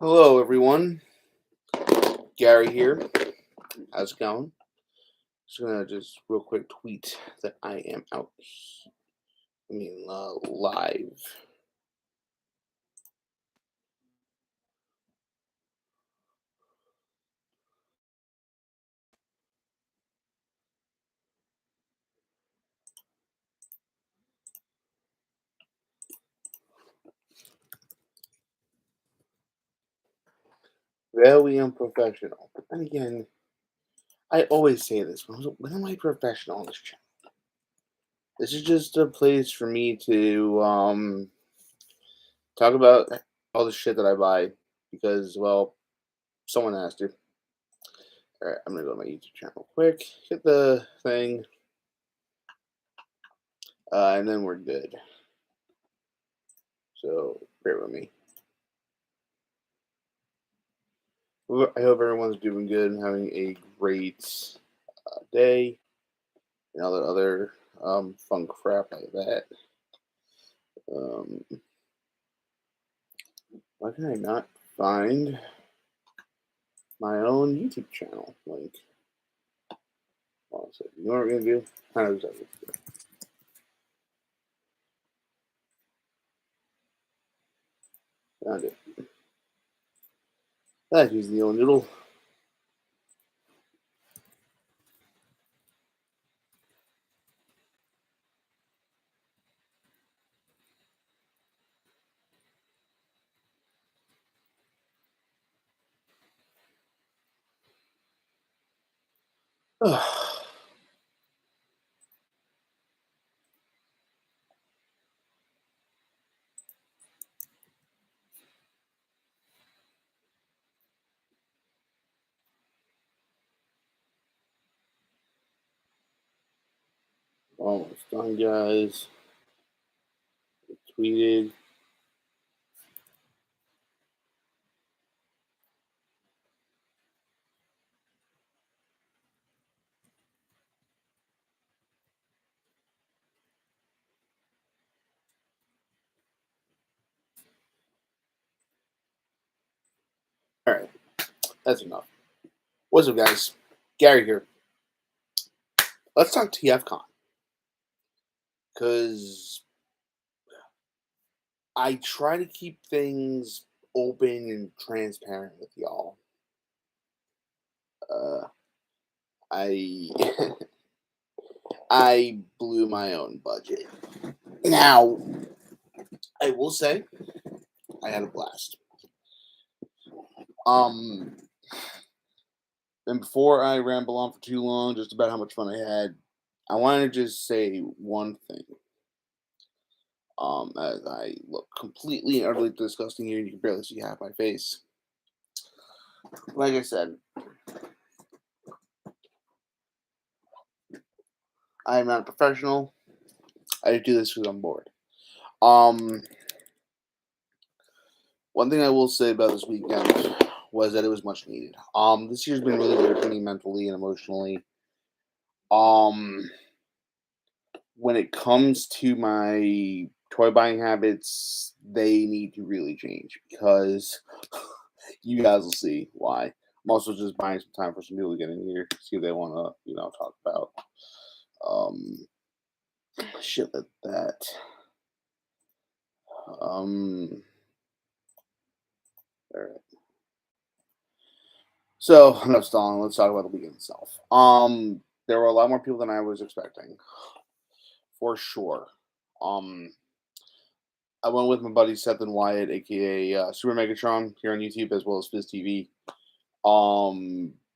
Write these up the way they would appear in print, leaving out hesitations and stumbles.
Hello, everyone. Gary here. How's it going? Just real quick tweet that I am out. Live. Very unprofessional. But then again, I always say this. When am I professional on this channel? This is just a place for me to talk about all the shit that I buy because, well, someone has to. All right, I'm gonna go to my YouTube channel quick, hit the thing, and then we're good. So bear with me. Well, I hope everyone's doing good and having a great day and all the other fun crap like that. Um, why can I not find my own YouTube channel link? So you know what we're gonna do? Kind of found it. That is the old noodle. Almost done, guys. Tweeted. All right, that's enough. What's up, guys? Gary here. Let's talk TFCon because I try to keep things open and transparent with y'all. Uh, I I blew my own budget. Now, I will say I had a blast. Um, and before I ramble on for too long, just about how much fun I had, I want to just say one thing. As I look completely and utterly disgusting here, and you can barely see half my face. Like I said, I am not a professional. I do this because I'm bored. Um, One thing I will say about this weekend was that it was much needed. This year's been really weird for me mentally and emotionally. Um, when it comes to my toy buying habits, they need to really change because you guys will see why. I'm also just buying some time for some people to get in here, see if they want to, talk about um shit like that. Um, all right. So enough stalling. Let's talk about the weekend itself. There were a lot more people than I was expecting, for sure. Um, I went with my buddy Seth and Wyatt, aka Super Megatron, here on YouTube as well as Fizz TV.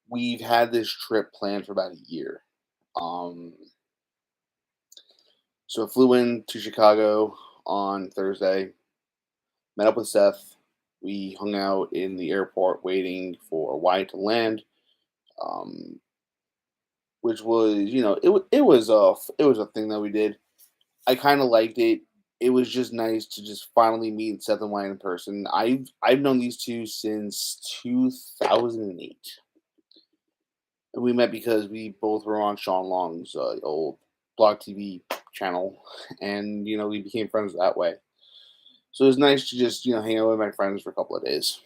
We've had this trip planned for about a year. Um, so I flew in to Chicago on Thursday, met up with Seth. We hung out in the airport waiting for Wyatt to land. Um, which was, it was a thing that we did. I kind of liked it. It was just nice to just finally meet Seth and Wyatt in person. I've known these two since 2008. And we met because we both were on Sean Long's old Blog TV channel, and we became friends that way. So it was nice to just hang out with my friends for a couple of days.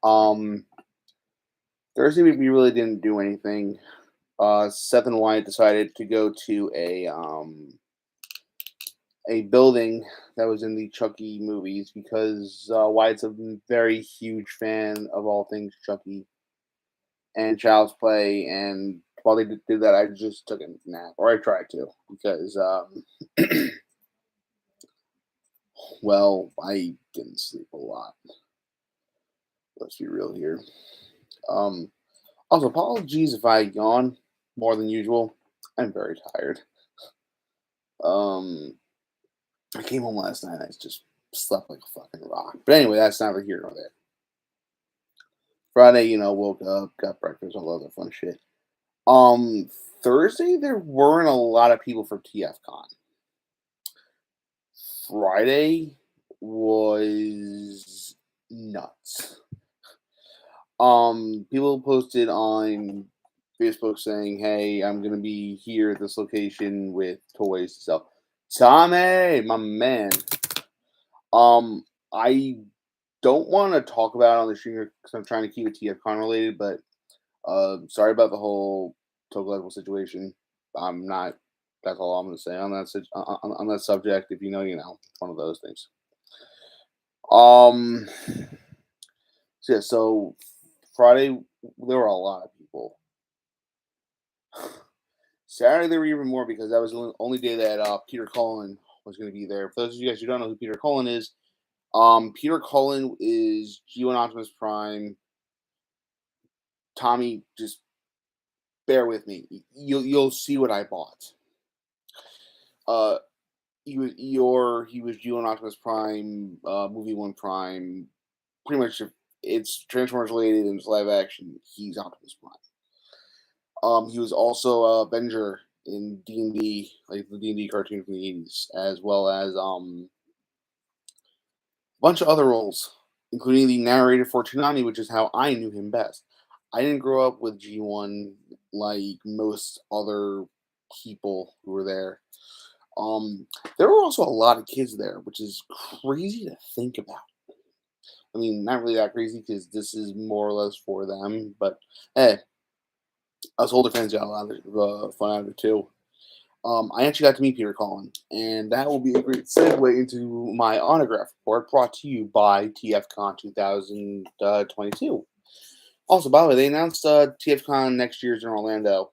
Um, Thursday we really didn't do anything. Seth and Wyatt decided to go to a building that was in the Chucky movies because Wyatt's a very huge fan of all things Chucky and Child's Play. And while they did that, I just took a nap, or I tried to, because well, I didn't sleep a lot. Let's be real here. Um, Also, apologies if I yawn more than usual. I'm very tired. Um, I came home last night. I just slept like a fucking rock. But anyway, that's neither here nor there. Friday, woke up, got breakfast, all that other fun shit. Um, Thursday there weren't a lot of people for TFCon. Friday was nuts. People posted on Facebook saying, "Hey, I'm gonna be here at this location with toys to sell." Tommy, my man. I don't want to talk about it on the stream because I'm trying to keep it TFCon related, but sorry about the whole Togo situation. I'm not. That's all I'm gonna say on that on that subject. If you know, you know. It's one of those things. Um. So yeah. So Friday there were a lot of people. Saturday there were even more because that was the only day that Peter Cullen was going to be there. For those of you guys who don't know who Peter Cullen is, Peter Cullen is G1 Optimus Prime. Tommy, just bear with me. You'll see what I bought. Uh, he was G1 Optimus Prime, movie one Prime. Pretty much, if it's Transformers related and it's live action, he's Optimus Prime. He was also Avenger in D&D, like the D&D cartoon from the 80s, as well as a bunch of other roles, including the narrator for Toonami, which is how I knew him best. I didn't grow up with G1 like most other people who were there. There were also a lot of kids there, which is crazy to think about. I mean, not really that crazy because this is more or less for them, but hey, us older fans got a lot of fun out of it too. I actually got to meet Peter Cullen, and that will be a great segue into my autograph report brought to you by TFCon 2022. Also, by the way, they announced TFCon next year's in Orlando.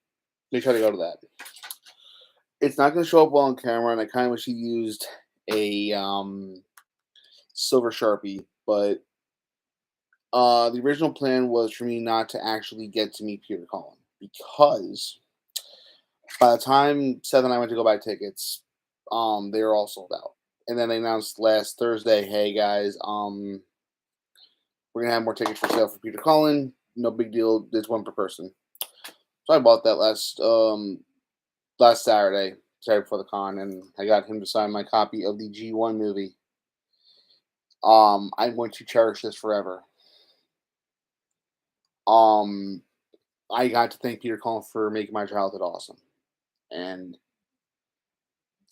Make sure to go to that. It's not going to show up well on camera, and I kind of wish he used a silver Sharpie, but the original plan was for me not to actually get to meet Peter Cullen because by the time Seth and I went to go buy tickets, they were all sold out. And then they announced last Thursday, "Hey guys, we're gonna have more tickets for sale for Peter Cullen. No big deal. There's one per person." So I bought that last Saturday before the con, and I got him to sign my copy of the G1 movie. I'm going to cherish this forever. Um, I got to thank Peter Cullen for making my childhood awesome, and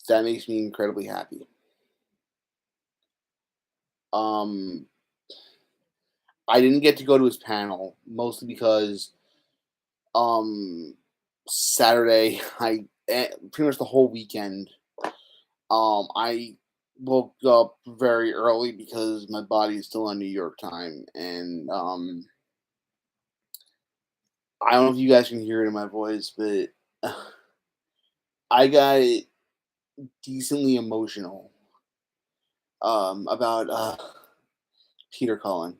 that makes me incredibly happy. Um, I didn't get to go to his panel mostly because um Saturday pretty much the whole weekend I woke up very early because my body is still on New York time, and I don't know if you guys can hear it in my voice, but I got decently emotional about Peter Cullen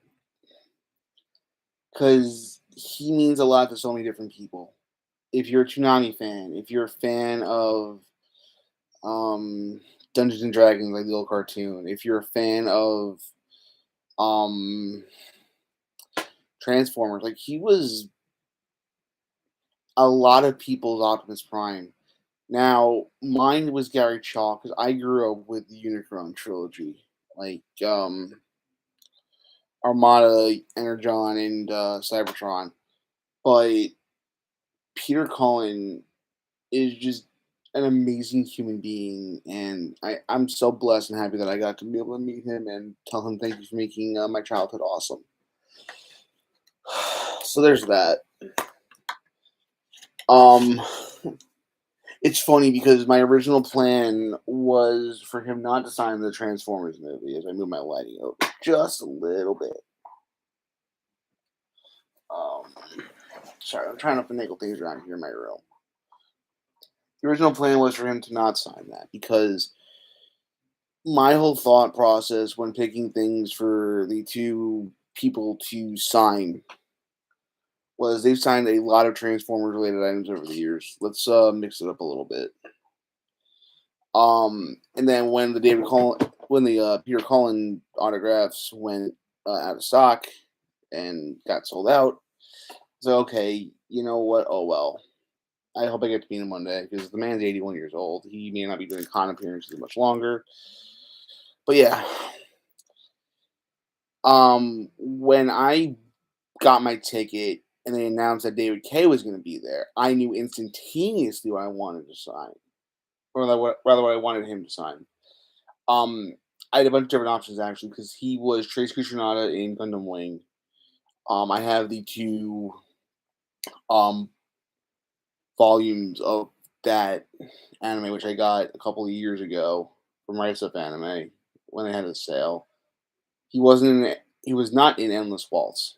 because he means a lot to so many different people. If you're a Toonami fan, if you're a fan of um, Dungeons and Dragons, like the old cartoon, if you're a fan of um, Transformers, like he was a lot of people's Optimus Prime. Now, mine was Gary Chalk because I grew up with the Unicron trilogy, like Armada, Energon, and Cybertron. But Peter Cullen is just an amazing human being, and I'm so blessed and happy that I got to be able to meet him and tell him thank you for making my childhood awesome. So there's that. Um, it's funny because my original plan was for him not to sign the Transformers movie as I moved my lighting over just a little bit. Um, sorry, I'm trying to finagle things around here in my room. The original plan was for him to not sign that because my whole thought process when picking things for the two people to sign was they've signed a lot of Transformers related items over the years. Let's mix it up a little bit. And then when the Peter Cullen autographs went out of stock and got sold out, so okay, you know what? Oh well. I hope I get to meet him one day because the man's 81 years old. He may not be doing con appearances much longer, but yeah. When I got my ticket and they announced that David K was going to be there, I knew instantaneously what I wanted to sign, or rather what I wanted him to sign. Um, I had a bunch of different options actually because he was Trace Kushionada in Gundam Wing. I have the two um volumes of that anime which I got a couple of years ago from Rise Up Anime when they had a sale. He wasn't. He was not in Endless Waltz.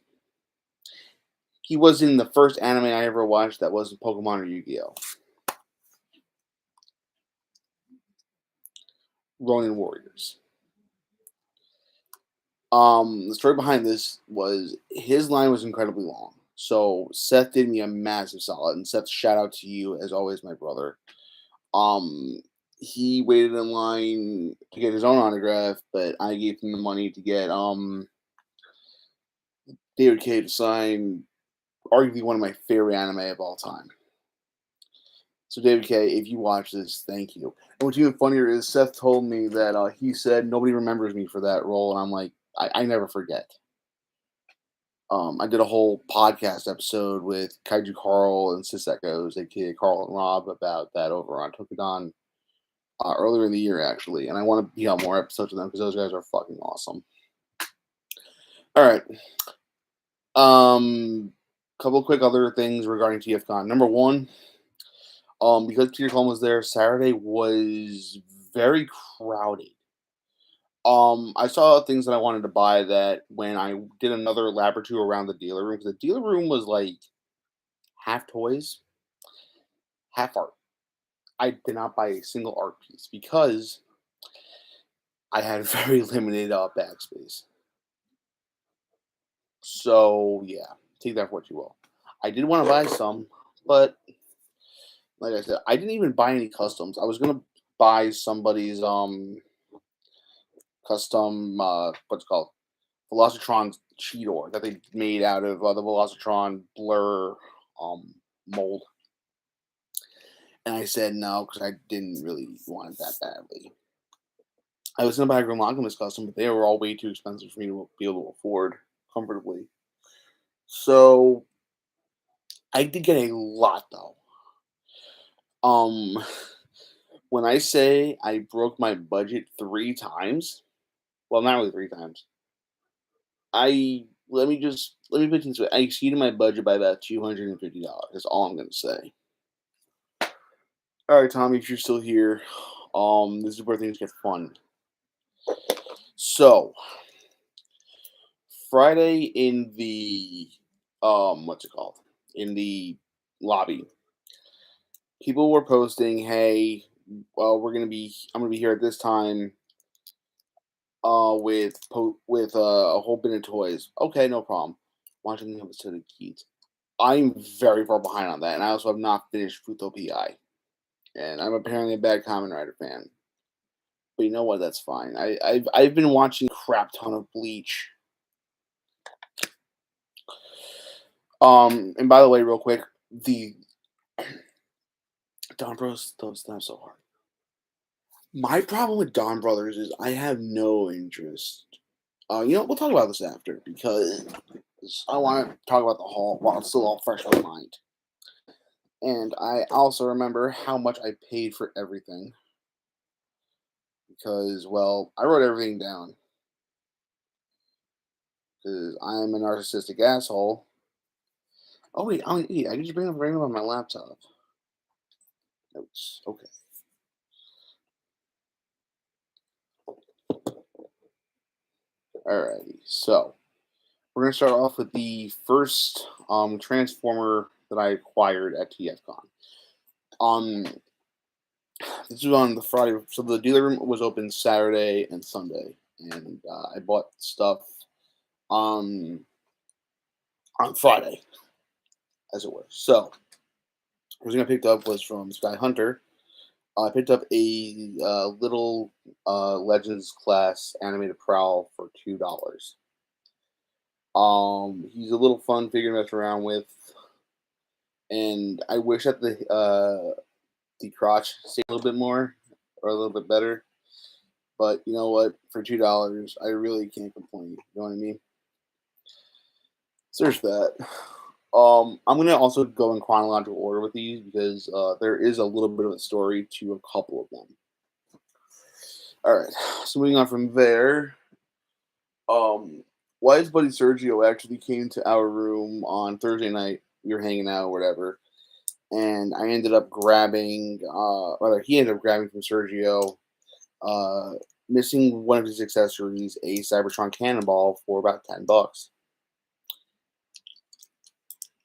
He was in the first anime I ever watched that wasn't Pokemon or Yu-Gi-Oh! Ronin Warriors. The story behind this was his line was incredibly long. So Seth did me a massive solid, and Seth, shout out to you as always, my brother. Um, he waited in line to get his own autograph, but I gave him the money to get David K to sign arguably one of my favorite anime of all time. So David K, if you watch this, thank you. And what's even funnier is Seth told me that he said nobody remembers me for that role, and I'm like, I never forget. I did a whole podcast episode with Kaiju Carl and Sis Echoes, aka Carl and Rob, about that over on Tokudon earlier in the year, actually. And I want to be on more episodes of them because those guys are fucking awesome. All right. Couple quick other things regarding TFCon. Number one, because Peter Cullen was there, Saturday was very crowded. I saw things that I wanted to buy that when I did another lap or two around the dealer room, because the dealer room was like half toys, half art. I did not buy a single art piece because I had very limited bag space. So yeah, take that for what you will. I did want to buy some, but like I said, I didn't even buy any customs. I was gonna buy somebody's custom what's it called Velocitron Cheetor that they made out of the Velocitron Blur mold. And I said no because I didn't really want it that badly. I was going to buy a Grimlockamus custom, but they were all way too expensive for me to be able to afford comfortably. So I did get a lot though. Um, when I say I broke my budget 3 times, well, not really 3 times. Let me put it this way. I exceeded my budget by about $250. That's all I'm gonna say. All right, Tommy, if you're still here, this is where things get fun. So Friday in the what's it called? In the lobby, people were posting, "Hey, I'm gonna be here at this time, with a whole bin of toys." Okay, no problem. Watching the episode of Keats. I'm very far behind on that, and I also have not finished Futo PI, and I'm apparently a bad Kamen Rider fan. But you know what? That's fine. I've been watching a crap ton of Bleach. And by the way, real quick, the Don Bros, those not so hard. My problem with Don Brothers is I have no interest. We'll talk about this after because I want to talk about the haul while it's still all fresh in my mind. And I also remember how much I paid for everything because, well, I wrote everything down because I'm a narcissistic asshole. Oh wait, I can just bring them on my laptop. Notes. Okay. Alrighty. So we're gonna start off with the first transformer that I acquired at TFCon. Um, this was on the Friday, so the dealer room was open Saturday and Sunday, and I bought stuff um on Friday, as it were. So the first thing I picked up was from Sky Hunter. I picked up a little Legends class animated prowl for $2. He's a little fun figure to mess around with, and I wish that the crotch stayed a little bit more or a little bit better. But you know what? For $2, I really can't complain. You know what I mean? So there's that. I'm gonna also go in chronological order with these because there is a little bit of a story to a couple of them. All right. So moving on from there, Wyatt's buddy Sergio actually came to our room on Thursday night. We were hanging out or whatever, and I ended up grabbing, rather he ended up grabbing from Sergio, uh, missing one of his accessories, a Cybertron cannonball for about $10.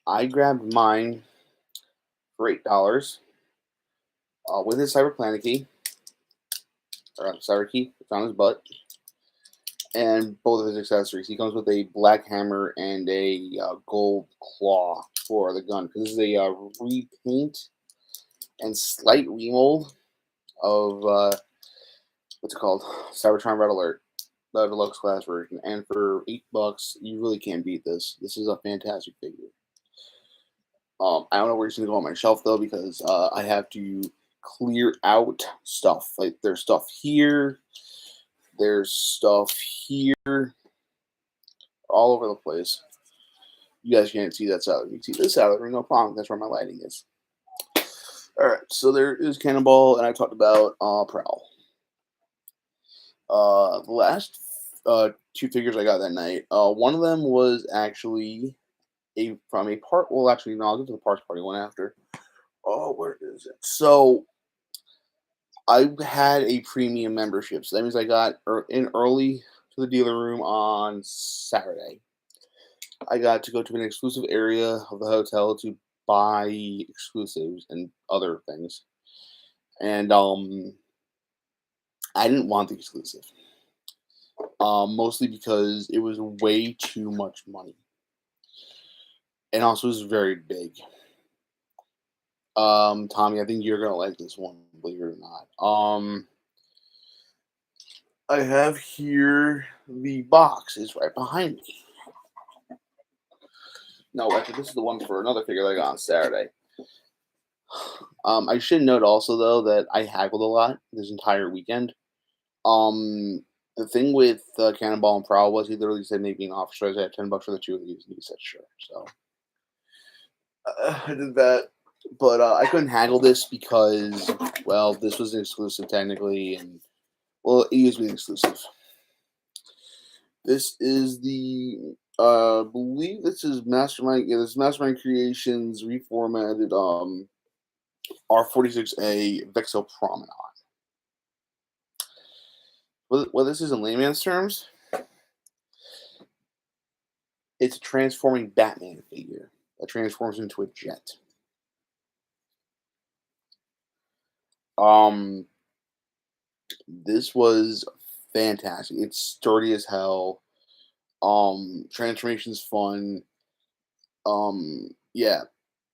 I grabbed mine for $8 with his Cyber Planet key, or Cyber key. It's on his butt, and both of his accessories. He comes with a black hammer and a gold claw for the gun. This is a repaint and slight remold of what's it called? Cybertron Red Alert, the deluxe class version. And for $8, you really can't beat this. This is a fantastic figure. I don't know where it's gonna go on my shelf though because I have to clear out stuff. Like there's stuff here, there's stuff here, all over the place. You guys can't see that side. You can see this side of the room, no problem. That's where my lighting is. All right, so there is Cannonball, and I talked about Prowl. The last two figures I got that night, one of them was actually a from a part. Well, actually, no, I'll get to the parts party one after. Oh, where is it? So I had a premium membership, so that means I got in early to the dealer room on Saturday. I got to go to an exclusive area of the hotel to buy exclusives and other things. And I didn't want the exclusive. Mostly because it was way too much money. And also it was very big. Tommy, I think you're gonna like this one, believe it or not. I have here the box is right behind me. No, actually, this is the one for another figure that I got on Saturday. I should note also though that I haggled a lot this entire weekend. The thing with Cannonball and Prowl was he literally said maybe an offer, so I said $10 for the two of these, and he said sure. So I did that, but I couldn't haggle this because, well, this was an exclusive technically, and well, it used to be an exclusive. This is the I believe this is Mastermind. Yeah, this is Mastermind Creations reformatted R46A Vexo Promenade. Well, this is in layman's terms, it's a transforming Batman figure that transforms into a jet. Um, this was fantastic. It's sturdy as hell. Transformation's fun. Yeah,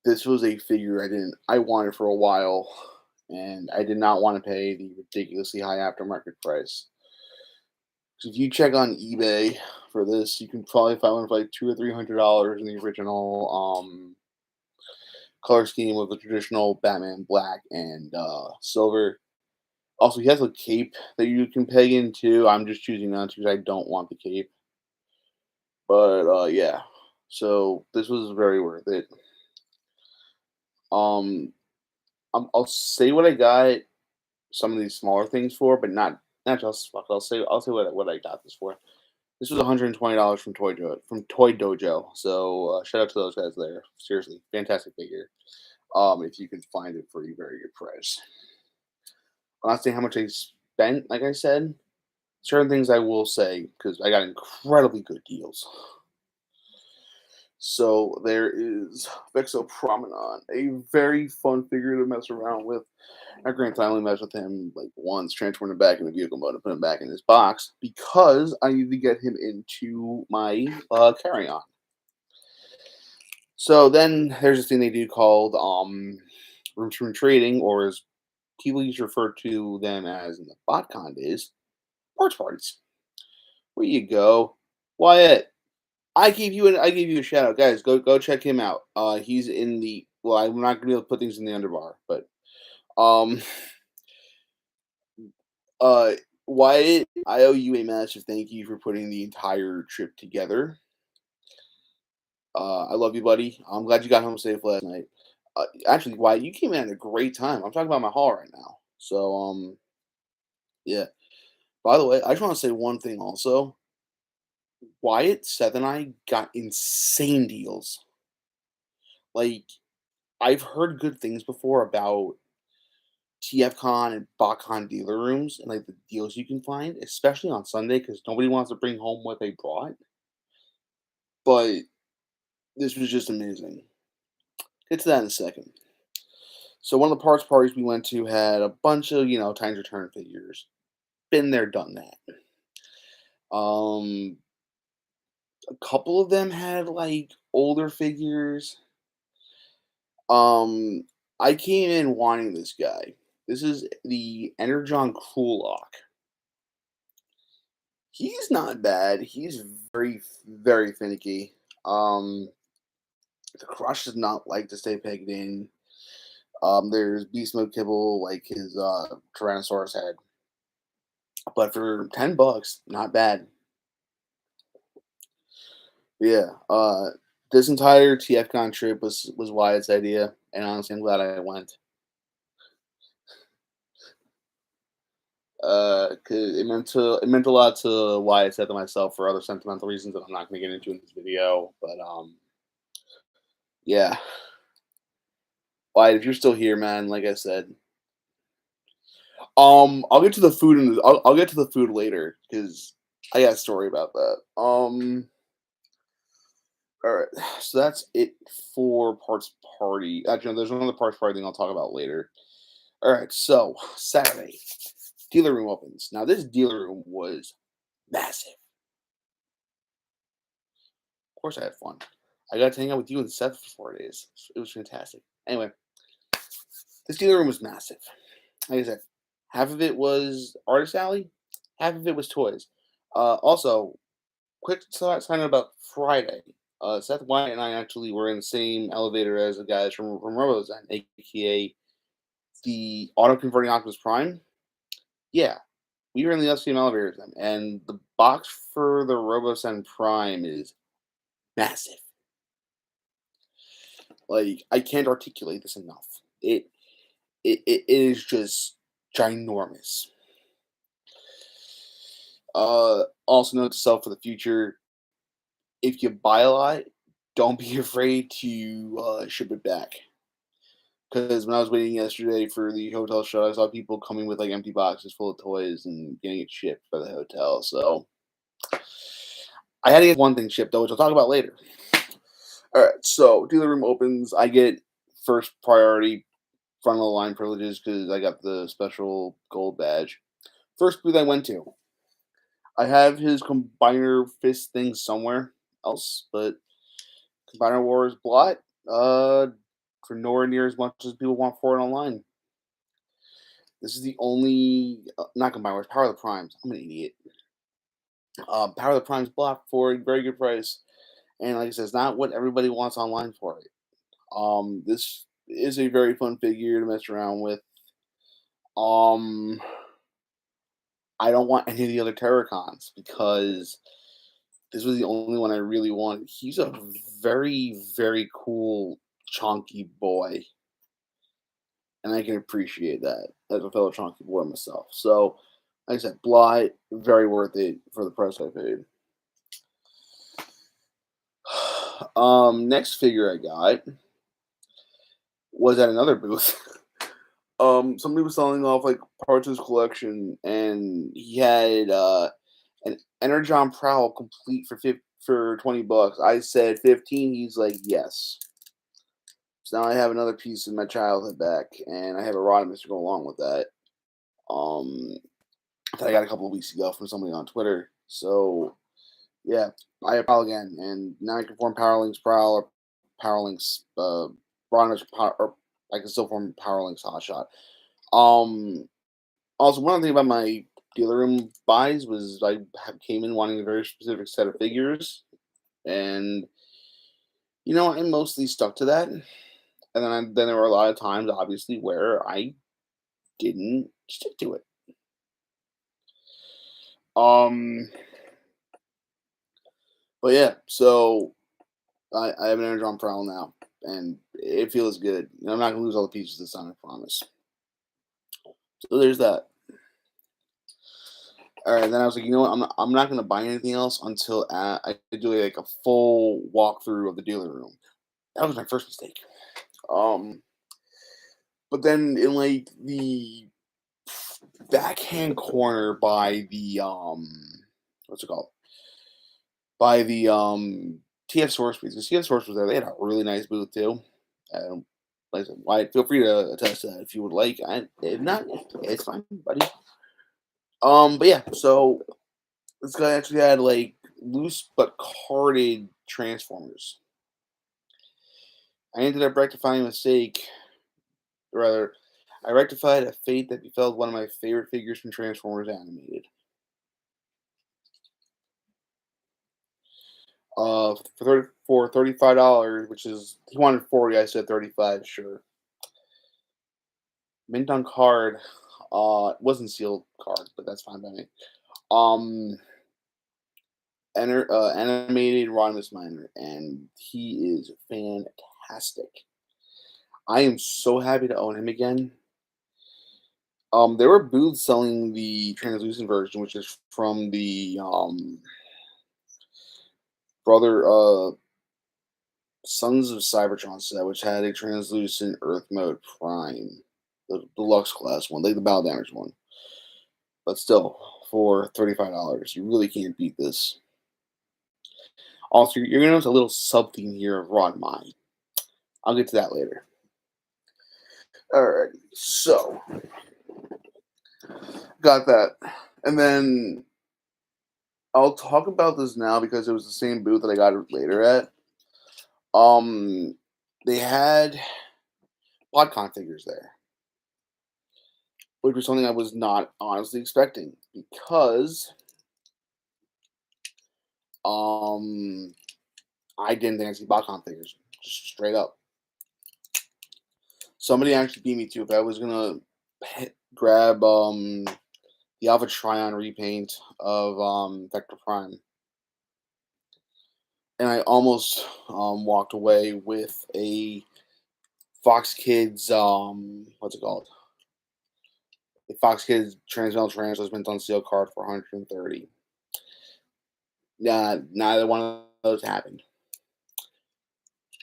this was a figure I wanted for a while, and I did not want to pay the ridiculously high aftermarket price. 'Cause if you check on eBay for this, you can probably find one for like $200 or $300 in the original color scheme with the traditional Batman black and silver. Also, he has a cape that you can peg into. I'm just choosing not to because I don't want the cape. But yeah, so this was very worth it. Um, I'll say what I got some of these smaller things for, but not just fuck. I'll say what I got this for. This was $120 from Toy Dojo. So shout out to those guys there. Seriously, fantastic figure. If you can find it for a very good price. I'm not saying how much I spent, like I said. Certain things I will say because I got incredibly good deals. So there is Vexo Promenon, a very fun figure to mess around with. I granted I only messed with him like once, transferring him back into vehicle mode and put him back in his box because I need to get him into my carry-on. So then there's this thing they do called room to room trading, or as people used to refer to them as in the BotCon days, parts parties. Where you go, Wyatt? I gave you a shout out, guys. Go check him out. He's in the well. I'm not gonna be able to put things in the underbar, but um, uh, Wyatt, I owe you a massive thank you for putting the entire trip together. I love you, buddy. I'm glad you got home safe last night. Actually, Wyatt, you came in at a great time. I'm talking about my haul right now. So yeah. By the way, I just want to say one thing also. Wyatt, Seth, and I got insane deals. Like I've heard good things before about TFCon and BotCon dealer rooms and like the deals you can find, especially on Sunday because nobody wants to bring home what they brought. But this was just amazing. Get to that in a second. So one of the parts parties we went to had a bunch of Times Return figures. Been there, done that. Um, a couple of them had like older figures. Um, I came in wanting this guy. This is the Energon Kulak. He's not bad. He's very, very finicky. Um, the crush does not like to stay pegged in. There's beast mode kibble like his Tyrannosaurus head, but for $10, not bad. Yeah. This entire TFCon trip was Wyatt's idea, and honestly, I'm glad I went. Cause it meant a lot to Wyatt said to myself for other sentimental reasons that I'm not going to get into in this video. But yeah, Wyatt, if you're still here, man, like I said, I'll get to the food and I'll get to the food later because I got a story about that. All right, so that's it for parts party. Actually, no, there's another parts party thing I'll talk about later. All right, so Saturday, dealer room opens. Now this dealer room was massive. Of course, I had fun. I got to hang out with you and Seth for 4 days. It was fantastic. Anyway, this dealer room was massive. Like I said, half of it was artist alley, half of it was toys. Also, quick sign about Friday. Seth White and I actually were in the same elevator as the guys from RoboZen, aka the auto converting Optimus Prime. Yeah, we were in the same elevator as them, and the box for the RoboZen Prime is massive. Like I can't articulate this enough. It is just ginormous. Also note to self for the future: if you buy a lot, don't be afraid to ship it back. Because when I was waiting yesterday for the hotel show, I saw people coming with like empty boxes full of toys and getting it shipped by the hotel. So I had to get one thing shipped though, which I'll talk about later. All right, so dealer room opens. I get first priority front of the line privileges because I got the special gold badge. First booth I went to, I have his combiner fist thing somewhere else, but combiner wars blot for nowhere near as much as people want for it online. This is the only not combiner wars, power of the primes. I'm an idiot. Power of the primes block for a very good price, and like I said, it's not what everybody wants online for it. This is a very fun figure to mess around with. Um, I don't want any of the other Terracons because this was the only one I really wanted. He's a very, very cool, chunky boy. and I can appreciate that as a fellow chunky boy myself. So, like I said, Blight, very worth it for the price I paid. Next figure I got was at another booth. Somebody was selling off like parts of his collection, and he had an Energon Prowl complete for $20. I said 15. He's like, yes. So now I have another piece of my childhood back, and I have a Rodimus to go along with that. Um, that I got a couple of weeks ago from somebody on Twitter. So yeah, I have Prowl again, and now I can form Power Links Prowl or Power Links Rodimus, or I can still form Power Links Hotshot. Um, Also, one thing about my dealer room buys was came in wanting a very specific set of figures, and I mostly stuck to that. And then there were a lot of times, obviously, where I didn't stick to it. Um, but yeah, so I have an Energon Prowl now, and it feels good. I'm not gonna lose all the pieces this time, I promise. So there's that. All right, then I was like, you know what? I'm not gonna buy anything else until I do like a full walkthrough of the dealer room. That was my first mistake. Um, but then in like the backhand corner by the what's it called? By the TF Source Piece. The TF Source was there. They had a really nice booth too. Um, like I said, Wyatt, feel free to attest to that if you would like. If not, it's fine, buddy. But yeah, so this guy actually had like loose but carded Transformers. I ended up rectifying a mistake, or rather, I rectified a fate that befell one of my favorite figures from Transformers Animated. For $35, which is he wanted 40, I said 35, sure. Mint on card. It wasn't sealed card, but that's fine by me. Um, Animated Rodimus Miner, and he is fantastic. I am so happy to own him again. There were booths selling the translucent version, which is from the brother Sons of Cybertron set, which had a translucent Earth mode Prime, the deluxe class one, like the battle damage one. But still, for $35, you really can't beat this. Also, you're gonna notice a little sub theme here of Rod Mine. I'll get to that later. Alright, so got that, and then I'll talk about this now because it was the same booth that I got it later at. Um, they had PodCon figures there, which was something I was not honestly expecting because um I didn't think I'd see PodCon figures, just straight up. Somebody actually beat me to if I was gonna grab the Alpha Trion repaint of Vector Prime, and I almost walked away with a Fox Kids what's it called? A Fox Kids Transmetal Tarantulas mint on seal card for 130. Neither one of those happened.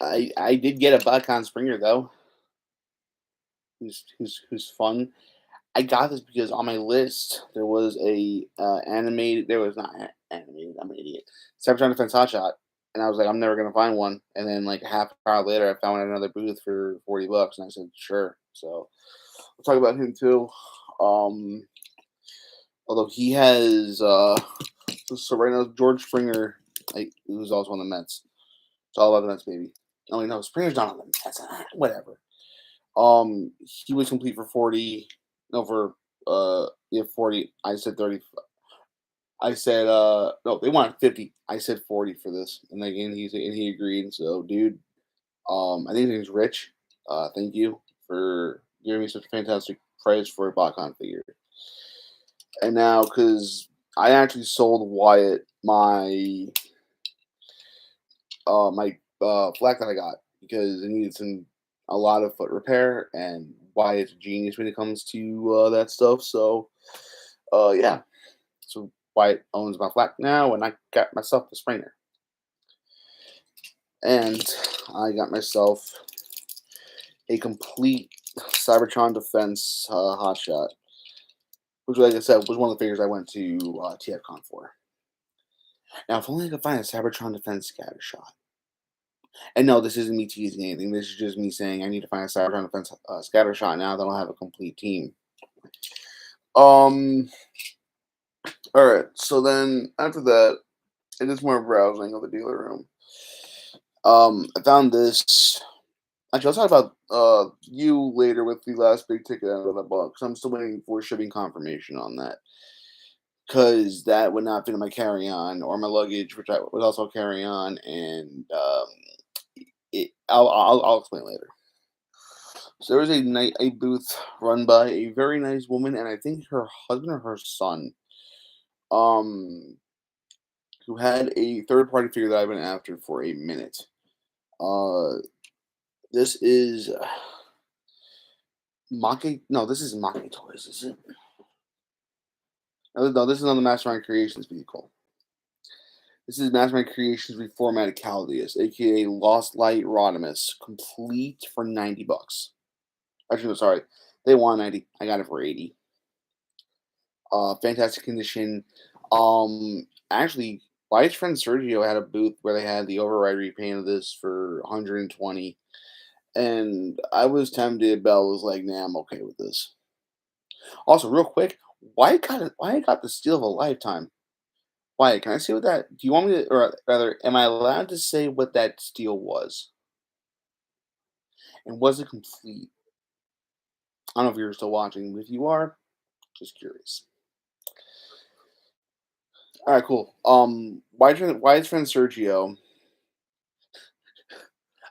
I did get a Buckon Springer though, who's fun. I got this because on my list there was a animated. There was not animated. I'm an idiot. Cybertron Defense Hotshot, and I was like, I'm never gonna find one. And then like a half hour later, I found one at another booth for $40, and I said sure. So we'll talk about him too. Um, Although he has so right now George Springer, who's also on the Mets. It's all about the Mets, baby. Oh no, Springer's not on the Mets. Whatever. He was complete for 40. No, for 40. I said 30. I said no, they wanted 50. I said 40 for this, and again he agreed. So, dude, I think his name's Rich. Thank you for giving me such a fantastic price for a BotCon figure. And now, because I actually sold Wyatt my flak that I got because it needed a lot of foot repair, and Wyatt's a genius when it comes to that stuff. So, yeah. So Wyatt owns my flat now, and I got myself a Springer, and I got myself a complete Cybertron Defense hotshot, which, like I said, was one of the figures I went to TFCon for. Now, if only I could find a Cybertron Defense scatter shot. And no, this isn't me teasing anything. This is just me saying I need to find a Cybertron Defense scatter shot now that I'll have a complete team. Um. All right. So then after that, it is more browsing of the dealer room. I found this. Actually, I'll talk about you later with the last big ticket out of the box. I'm still waiting for shipping confirmation on that because that would not fit in my carry-on or my luggage, which I would also carry on, and I'll explain later. So there was a booth run by a very nice woman, and I think her husband or her son, um, who had a third-party figure that I've been after for a minute. Uh, this is Maki. No, this is Maki Toys, is it? No, this is on the Mastermind Creations vehicle. This is Mastermind Creations reformatted Caldius, aka Lost Light Rodimus, complete for $90. Actually, no, sorry, they want 90. I got it for 80. Fantastic condition. Actually, Wyatt's friend Sergio had a booth where they had the override repaint of this for 120, and I was tempted, but I was like, "Nah, I'm okay with this." Also, real quick, Wyatt got the steal of a lifetime. Wyatt, can I see what that? Do you want me to, or rather, am I allowed to say what that steal was? And was it complete? I don't know if you're still watching, but if you are, just curious. All right, cool. Wyatt's friend Sergio.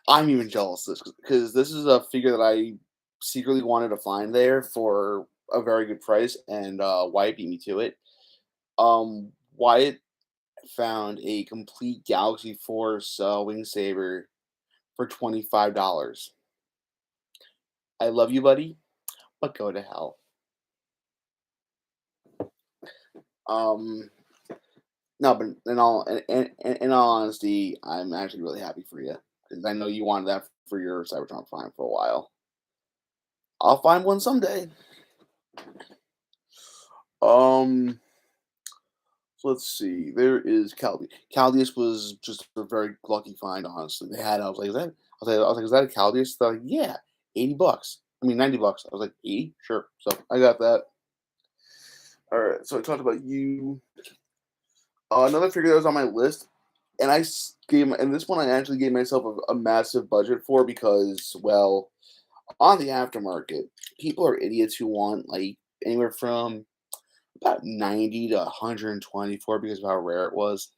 I'm even jealous of this because this is a figure that I secretly wanted to find there for a very good price, and Wyatt beat me to it. Wyatt found a complete Galaxy Force Wing Saber for $25. I love you, buddy, but go to hell. Um, no, but in all honesty, I'm actually really happy for you because I know you wanted that for your Cybertron Prime for a while. I'll find one someday. Um, so let's see. There is Caldius. Caldius was just a very lucky find, honestly. They had. I was like, is that a Caldius? They're like, yeah, $80. I mean, $90. I was like, 80? Sure. So I got that. All right. So I talked about you. Another figure that was on my list, and and this one I actually gave myself a massive budget for because, well, on the aftermarket, people are idiots who want like anywhere from about 90 to 124 because of how rare it was.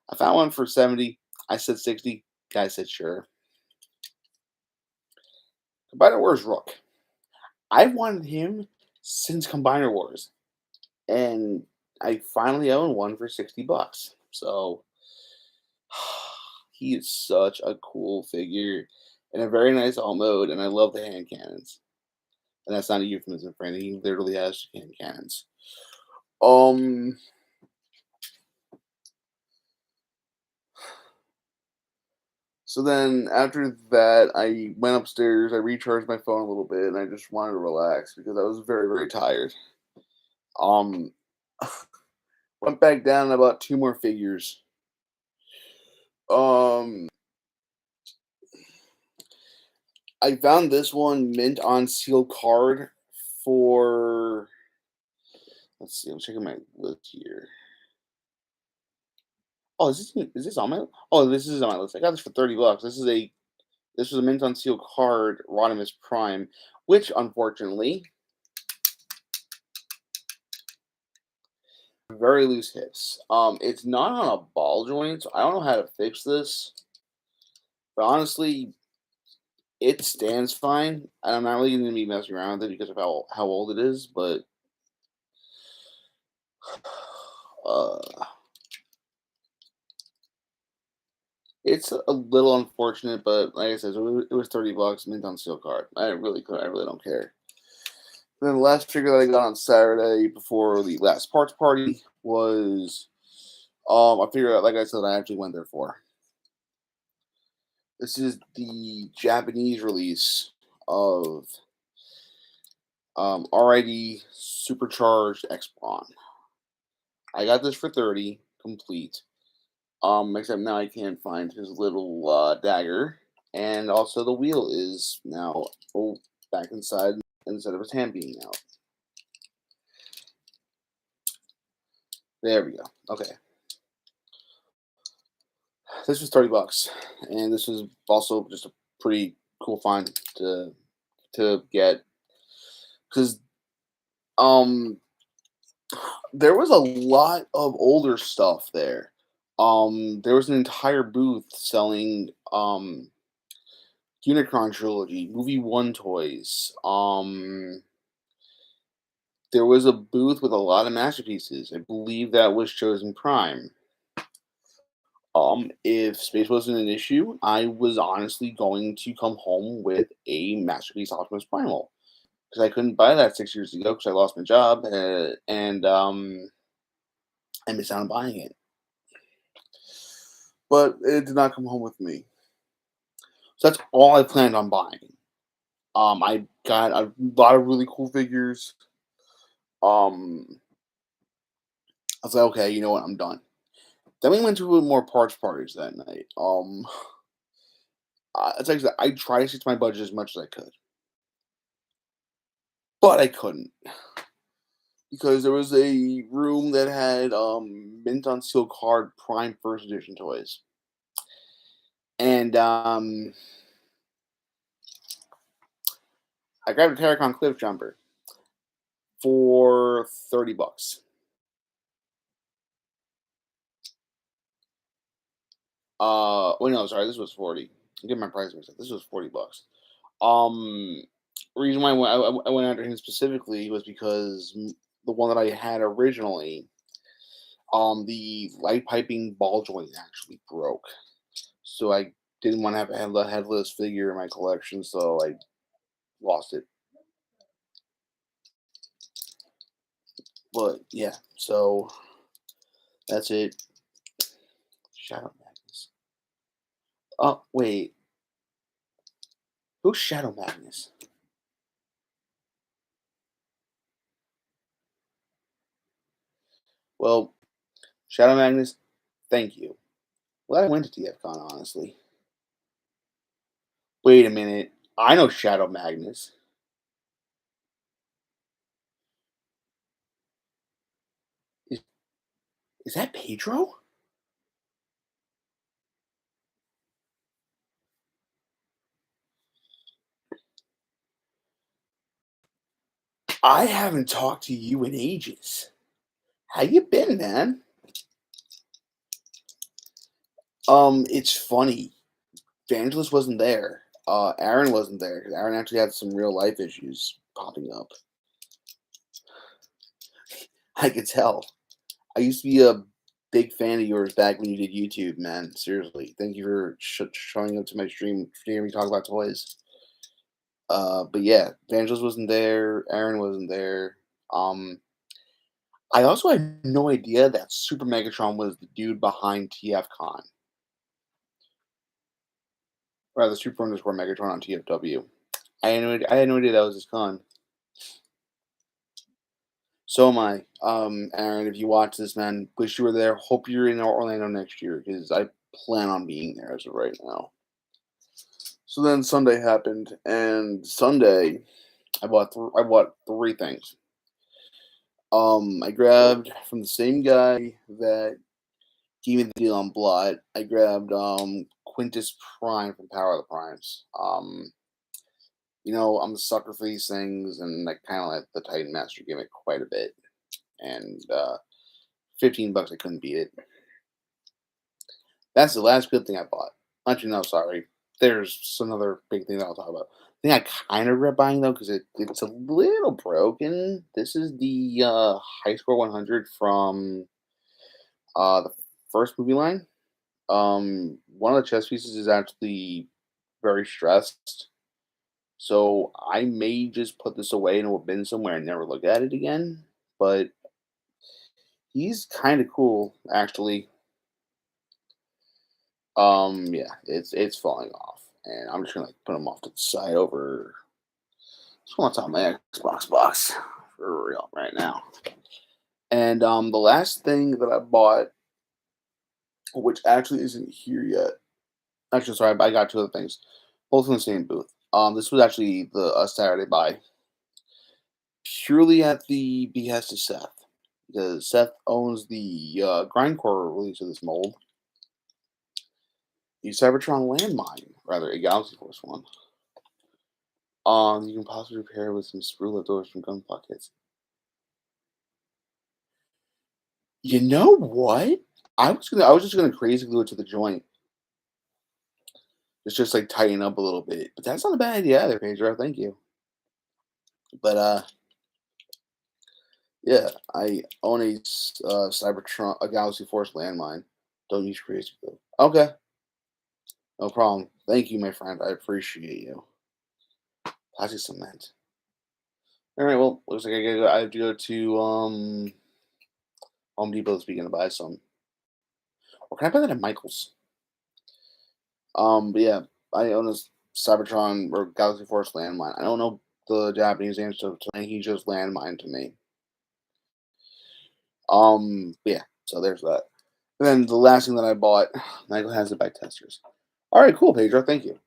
I found one for 70. I said 60. Guy said sure. Combiner Wars Rook. I've wanted him since Combiner Wars, and I finally own one for $60. So he is such a cool figure and a very nice alt mode, and I love the hand cannons. And that's not a euphemism for anything. He literally has hand cannons. Um, So then after that, I went upstairs, I recharged my phone a little bit, and I just wanted to relax because I was very, very tired. Um, went back down and bought two more figures. Um, I found this one mint on sealed card for. Let's see. I'm checking my list here. Oh, is this on my? Oh, this is on my list. I got this for $30. This was a mint on sealed card, Rodimus Prime, which unfortunately very loose hips. It's not on a ball joint, so I don't know how to fix this. But honestly, it stands fine. And I'm not really going to be messing around with it because of how old it is. But uh, It's a little unfortunate, but like I said, it was $30 mint on seal card. I really don't care. Then the last figure that I got on Saturday before the last parts party was I figured out, like I said, I actually went there for. This is the Japanese release of RID Supercharged X-Brawn. I got this for 30 complete. Except now I can't find his little dagger, and also the wheel is now back inside instead of his hand being out. There we go. Okay, this was $30, and this was also just a pretty cool find to get because um there was a lot of older stuff there. There was an entire booth selling Unicron trilogy, movie one toys. There was a booth with a lot of masterpieces. I believe that was Chosen Prime. If space wasn't an issue, I was honestly going to come home with a masterpiece Optimus Primal because I couldn't buy that 6 years ago because I lost my job and I missed out on buying it. But it did not come home with me, so that's all I planned on buying. I got a lot of really cool figures. I was like, okay, you know what? I'm done. Then we went to a little more parts parties that night. It's like I said, I tried to stick to my budget as much as I could, but I couldn't because there was a room that had mint on seal card Prime First Edition toys, and I grabbed a TFCon Cliff Jumper for $30. Wait, no, sorry, this was 40. I'm getting my price mixed up. This was $40. Um, reason why I went after him specifically was because the one that I had originally, the light piping ball joint actually broke, so I didn't want to have a headless figure in my collection, so I lost it. But yeah, so that's it. Shadow Magnus. Oh wait, who's Shadow Magnus? Well, Shadow Magnus, thank you. Glad I went to TFCon, honestly. Wait a minute. I know Shadow Magnus. Is, is that Pedro? I haven't talked to you in ages. How you been, man? It's funny. Vangelis wasn't there. Aaron wasn't there because Aaron actually had some real life issues popping up. I could tell. I used to be a big fan of yours back when you did YouTube, man. Seriously, thank you for showing up to my stream to hear me talk about toys. But yeah, Vangelis wasn't there. Aaron wasn't there. Um, I also had no idea that Super Megatron was the dude behind TFCon. Rather, Super underscore Megatron on TFW. I had no idea that was his con. So am I. Aaron, if you watch this, man, wish you were there. Hope you're in Orlando next year because I plan on being there as of right now. So then Sunday happened, and Sunday I bought three things. I grabbed from the same guy that gave me the deal on Blot. I grabbed Quintus Prime from Power of the Primes. I'm a sucker for these things, and I kind of like the Titan Master gimmick quite a bit. And $15, I couldn't beat it. That's the last good thing I bought. Actually, no, sorry. There's another big thing that I'll talk about. The thing I kind of regret buying though, because it's a little broken. This is the High Score 100 from the first movie line. One of the chess pieces is actually very stressed, so I may just put this away in a bin somewhere and never look at it again. But he's kind of cool, actually. Yeah, it's falling off, and I'm just gonna like put him off to the side over. Just on top of my Xbox box for real right now. And the last thing that I bought, which actually isn't here yet. Actually, sorry, I got two other things, both in the same booth. This was actually the Saturday buy, purely at the behest of Seth, because Seth owns the grindcore release of this mold, the Cybertron landmine, rather a Galaxy Force one. You can possibly repair with some sprue leftovers from gun pockets. You know what? I was just gonna crazy glue it to the joint. It's just like tighten up a little bit, but that's not a bad idea either, Pedro. Thank you. But yeah, I own a Cybertron, a Galaxy Force landmine. Don't use crazy glue. Okay, no problem. Thank you, my friend. I appreciate you. Plastic cement. All right. Well, looks like I have to go to Home Depot this weekend to buy some. Or can I buy that at Michael's? But yeah, I own a Cybertron or Galaxy Force landmine. I don't know the Japanese name, so he just landmine to me. But yeah, so there's that. And then the last thing that I bought, Michael has it by testers. All right, cool, Pedro. Thank you.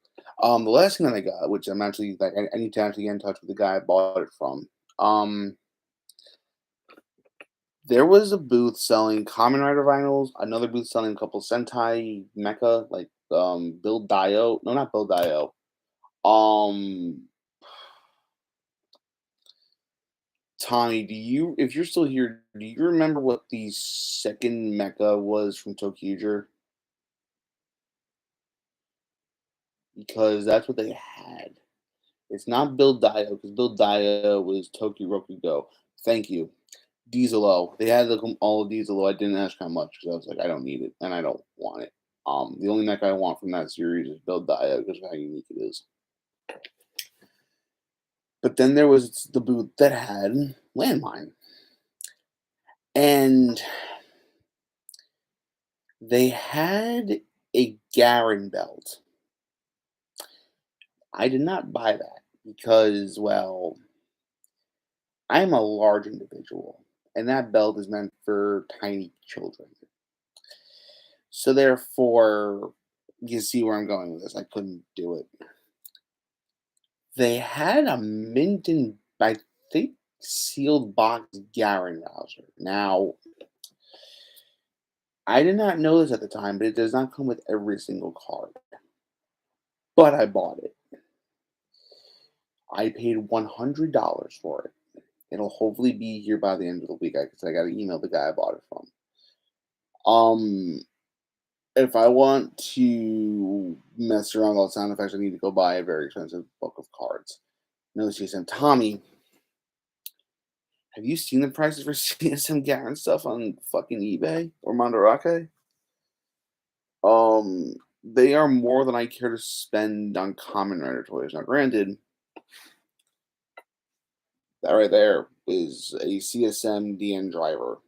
The last thing that I got, which I'm actually like, I need to actually get in touch with the guy I bought it from. Um, there was a booth selling Common Rider vinyls, another booth selling a couple Sentai Mecha, like Build Dio. No, not Build Dio. Um, Tommy, if you're still here, do you remember what the second mecha was from Tokyo? Because that's what they had. It's not Build Dio, because Build Dio was Tokyo Roku Go. Thank you. Diesel-O. They had all of Diesel-O. I didn't ask how much because I was like, I don't need it and I don't want it. The only mech I want from that series is Build Dio because of how unique it is. But then there was the booth that had Landmine. And they had a Garen belt. I did not buy that because, well, I'm a large individual, and that belt is meant for tiny children. So therefore, you see where I'm going with this. I couldn't do it. They had a mint and I think sealed box Garen rouser. Now, I did not know this at the time, but it does not come with every single card. But I bought it. I paid $100 for it. It'll hopefully be here by the end of the week because I got to email the guy I bought it from. If I want to mess around with all the sound effects, I need to go buy a very expensive book of cards. No, CSM. Tommy, have you seen the prices for CSM Garen stuff on fucking eBay or Mandarake? They are more than I care to spend on Common Rider toys. Now, granted, that right there is a CSM DN driver.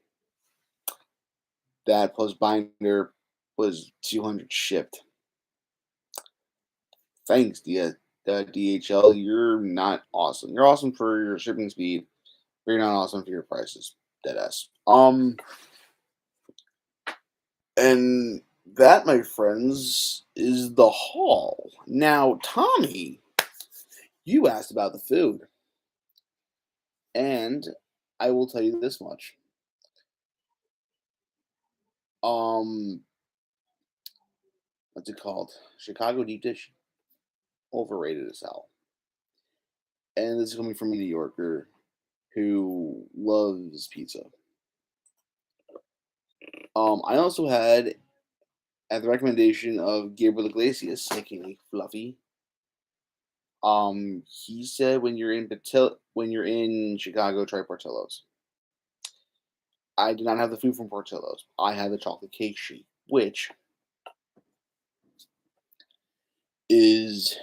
That plus binder was 200 shipped. Thanks, DHL. You're not awesome. You're awesome for your shipping speed, but you're not awesome for your prices. Deadass. And that, my friends, is the haul. Now, Tommy, you asked about the food, and I will tell you this much. Um, what's it called? Chicago deep dish, overrated as hell. And this is coming from a New Yorker who loves pizza. I also had, at the recommendation of Gabriel Iglesias, aka Fluffy, he said when you're in Chicago, try Portillo's. I did not have the food from Portillo's. I had the chocolate cake sheet, which is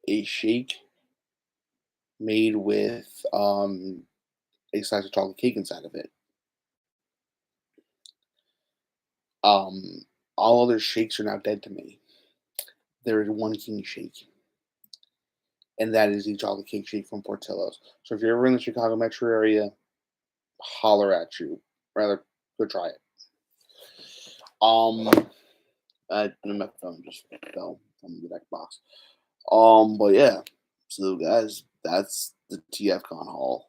a shake made with a slice of chocolate cake inside of it. Um, all other shakes are now dead to me. There is one king shake, and that is the chocolate cake shake from Portillo's. So if you're ever in the Chicago metro area, holler at you. Rather, go try it. Um, my phone just fell from the back box. But yeah. So guys, that's the TFCon haul.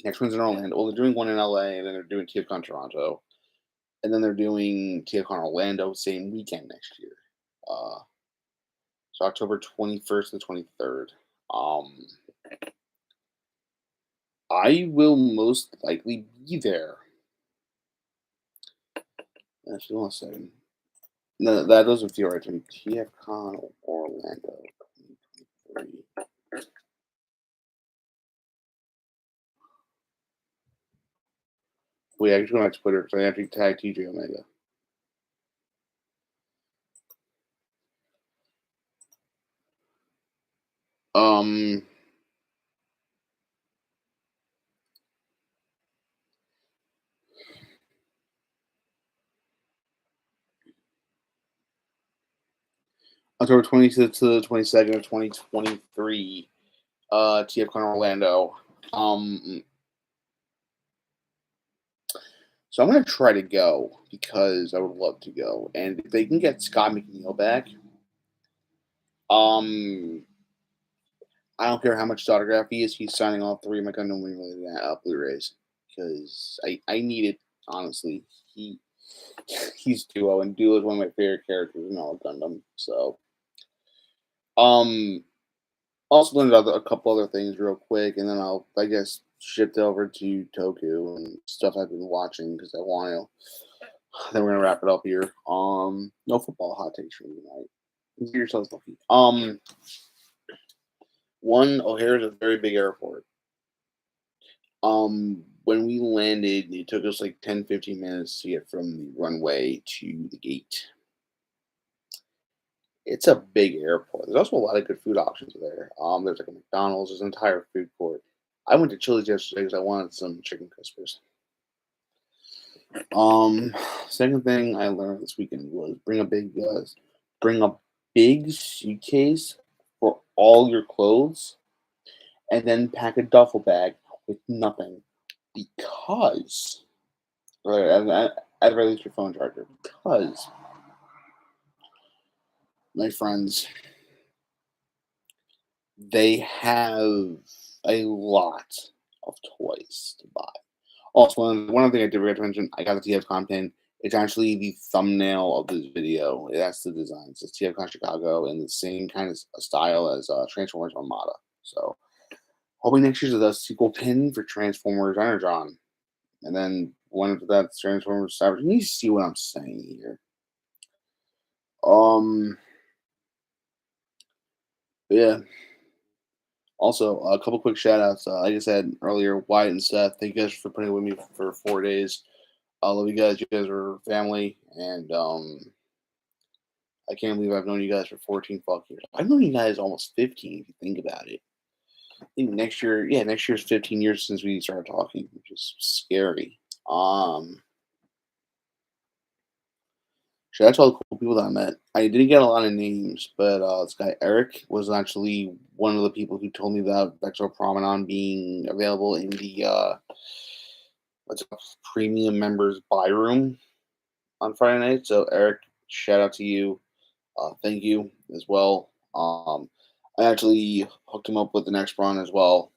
Next one's in Orlando. Well, they're doing one in LA, and then they're doing TFCon Toronto, and then they're doing TFCon Orlando same weekend next year. Uh, so October 21st to 23rd. Um, I will most likely be there. Actually, one second. No, that doesn't feel right to me. TFCon Orlando 2023. Wait, I just go on Twitter because I have to tag TJ Omega. Um, October 26th to the 22nd of 2023. TFCon Orlando. Um, so I'm gonna try to go because I would love to go, and if they can get Scott McNeil back, um, I don't care how much his autograph he is. He's signing all three of my Gundam Wing related Blu-rays because I need it honestly. He he's Duo, and Duo is one of my favorite characters in all of Gundam. So um, also learned a couple other things real quick, and then I'll I guess shift over to Toku and stuff I've been watching because I want to. Then we're gonna wrap it up here. No football hot takes for me tonight. Give yourselves lucky. One O'Hare is a very big airport. When we landed, it took us like 10, 15 minutes to get from the runway to the gate. It's a big airport. There's also a lot of good food options there. There's like a McDonald's, there's an entire food court. I went to Chili's yesterday because I wanted some chicken crispers. Um, Second thing I learned this weekend was bring a big suitcase for all your clothes, and then pack a duffel bag with nothing because, or at the very least, your phone charger. Because, my friends, they have a lot of toys to buy. Also, one other thing I did forget to mention, I got the TFCon pin. It's actually the thumbnail of this video. That's the design. It says TFCon Chicago in the same kind of style as Transformers Armada. So, hoping next year's a sequel pin for Transformers Energon. And then one after that, Transformers Cyber. You see what I'm saying here. Um, yeah. Also, a couple quick shout outs. Like I said earlier, Wyatt and Seth, thank you guys for putting with me for 4 days. I love you guys. You guys are family, and I can't believe I've known you guys for 14 fuck years. I've known you guys almost 15 if you think about it. I think next year, yeah, next year's 15 years since we started talking, which is scary. Shout out to all the cool people that I met. I didn't get a lot of names, but this guy Eric was actually one of the people who told me about Vexo Promenade being available in the what's it called, premium members buy room on Friday night. So Eric, shout out to you. Thank you as well. I actually hooked him up with the next run as well.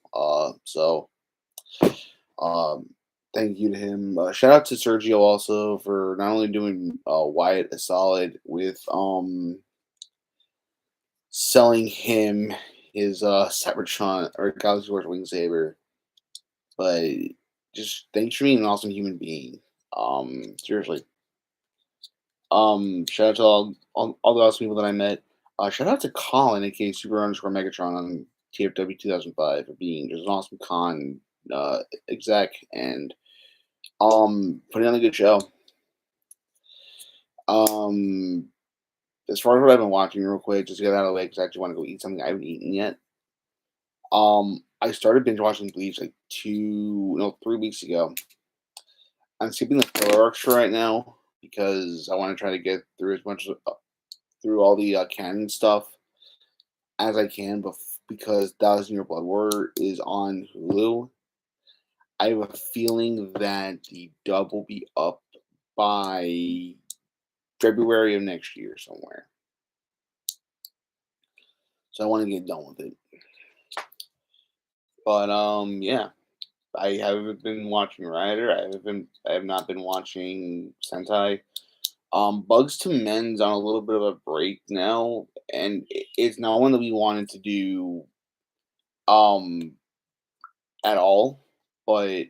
Um, Thank you to him. Shout out to Sergio also for not only doing Wyatt a solid with selling him his Cybertron or Galaxy Wars Wing Saber, but just thanks for being an awesome human being. Seriously. Shout out to all the awesome people that I met. Shout out to Colin, aka Super underscore Megatron on TFW 2005 for being just an awesome con exec and putting on a good show. Um as far as what I've been watching, real quick, just to get out of the way, because I actually want to go eat something I haven't eaten yet. I started binge watching Bleach like 3 weeks ago. I'm skipping the filler arcs for right now because I want to try to get through as much through all the canon stuff as I can. Because Thousand Year Blood War is on Hulu, I have a feeling that the dub will be up by February of next year somewhere. So I want to get done with it. But yeah, I haven't been watching Rider. I have not been watching Sentai. Bugs to Men's on a little bit of a break now, and it's not one that we wanted to do um at all. But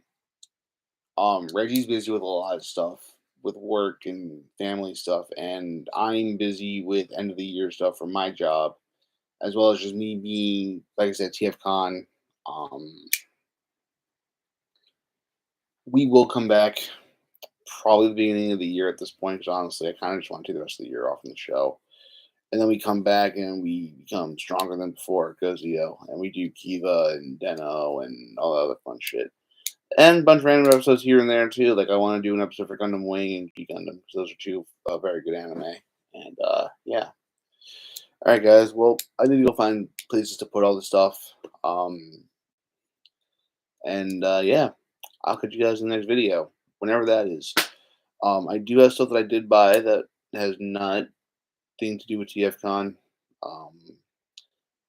Reggie's busy with a lot of stuff, with work and family stuff, and I'm busy with end of the year stuff for my job, as well as just me being, like I said, TFCon. Um, we will come back probably the beginning of the year at this point, because honestly, I kind of just want to take the rest of the year off from the show. And then we come back and we become stronger than before because, and we do Kiva and Deno and all that other fun shit. And a bunch of random episodes here and there, too. Like, I want to do an episode for Gundam Wing and G Gundam, because those are two very good anime. And, yeah. All right, guys. Well, I need to go find places to put all this stuff. Um, yeah, I'll catch you guys in the next video, whenever that is. I do have stuff that I did buy that has nothing to do with TFCon. Um,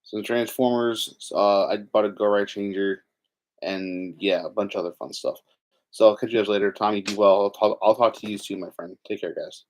some Transformers. I bought a Go Right Changer, and yeah, a bunch of other fun stuff. So I'll catch you guys later. Tommy, be well. I'll talk to you soon, my friend. Take care, guys.